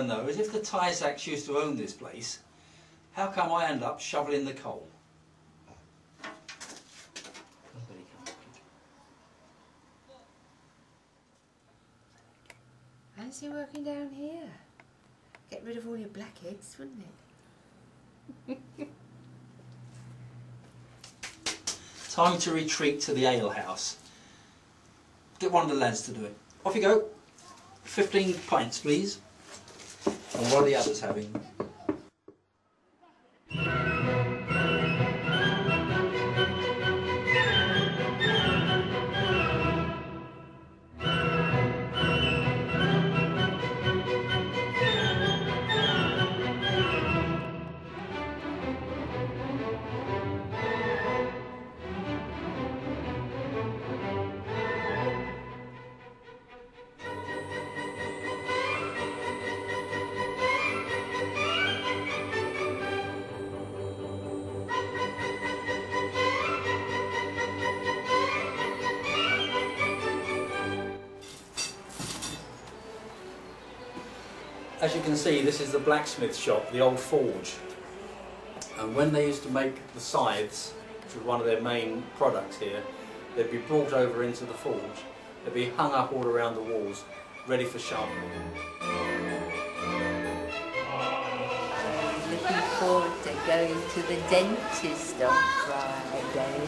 want to know is if the Tyzacks used to own this place, how come I end up shoveling the coal? Fancy working down here. Get rid of all your blackheads, wouldn't it? Time to retreat to the alehouse. Get one of the lads to do it. Off you go. 15 pints, please. And what are the others having? As you can see, this is the blacksmith shop, the old forge. And when they used to make the scythes, which was one of their main products here, they'd be brought over into the forge. They'd be hung up all around the walls, ready for sharpening. Looking forward to going to the dentist on Friday.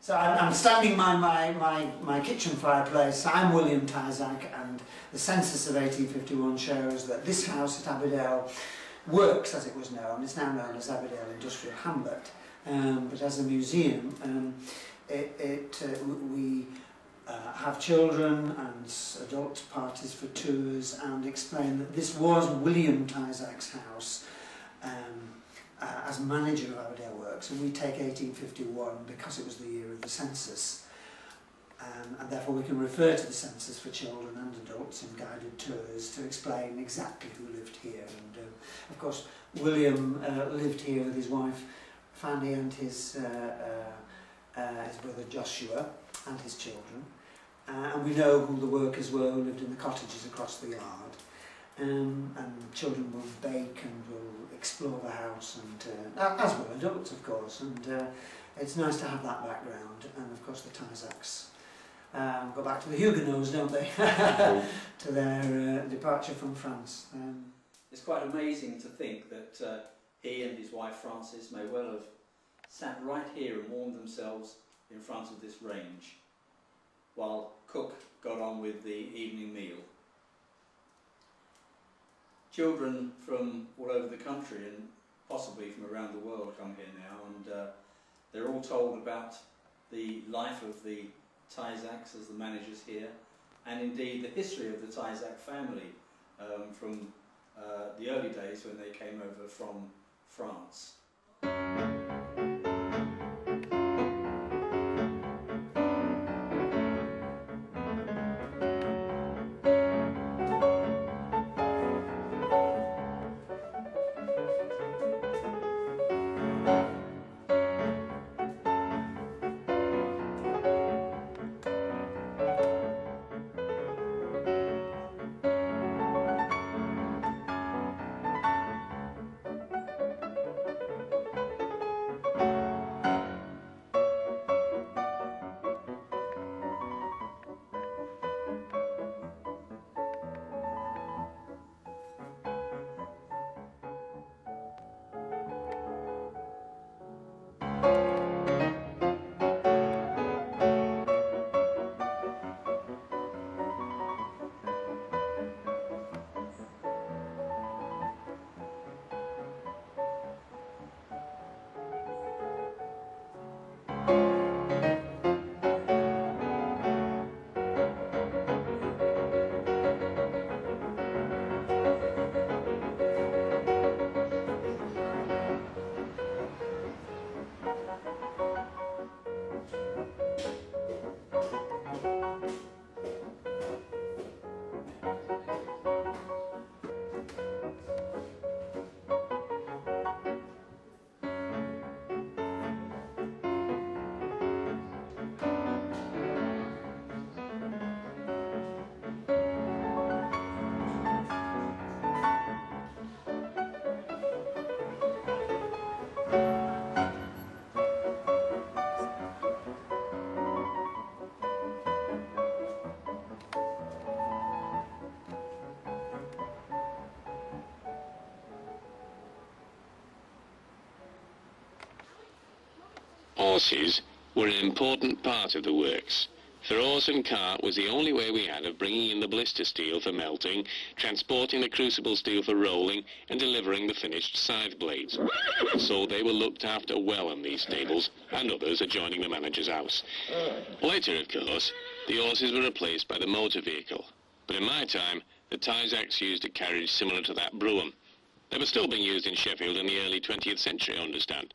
So I'm standing by my kitchen fireplace. I'm William TYZACK, and the census of 1851 shows that this house at Abbedale Works, as it was known. It's now known as ABBEYDALE Industrial Hamlet. But as a museum, we have children and adult parties for tours, and explain that this was William TYZACK's house as manager of ABBEYDALE Works, and we take 1851 because it was the year of the census, and therefore we can refer to the census for children and adults in guided tours to explain exactly who lived here. And of course William lived here with his wife Fanny and his brother Joshua and his children, and we know who the workers were who lived in the cottages across the yard, and children will bake and will explore the house, and as will adults, of course, and it's nice to have that background. And of course the TYZACKs go back to the Huguenots, don't they, to their departure from France. It's quite amazing to think that he and his wife Frances may well have sat right here and warmed themselves in front of this range while cook got on with the evening meal. Children from all over the country and possibly from around the world come here now, and they're all told about the life of the TYZACKs as the managers here, and indeed the history of the TYZACK family from the early days when they came over from France. Horses were an important part of the works. For horse and cart was the only way we had of bringing in the blister steel for melting, transporting the crucible steel for rolling, and delivering the finished scythe blades. So they were looked after well in these stables, and others adjoining the manager's house. Later, of course, the horses were replaced by the motor vehicle. But in my time, the TYZACKs used a carriage similar to that brougham. They were still being used in Sheffield in the early 20th century, I understand.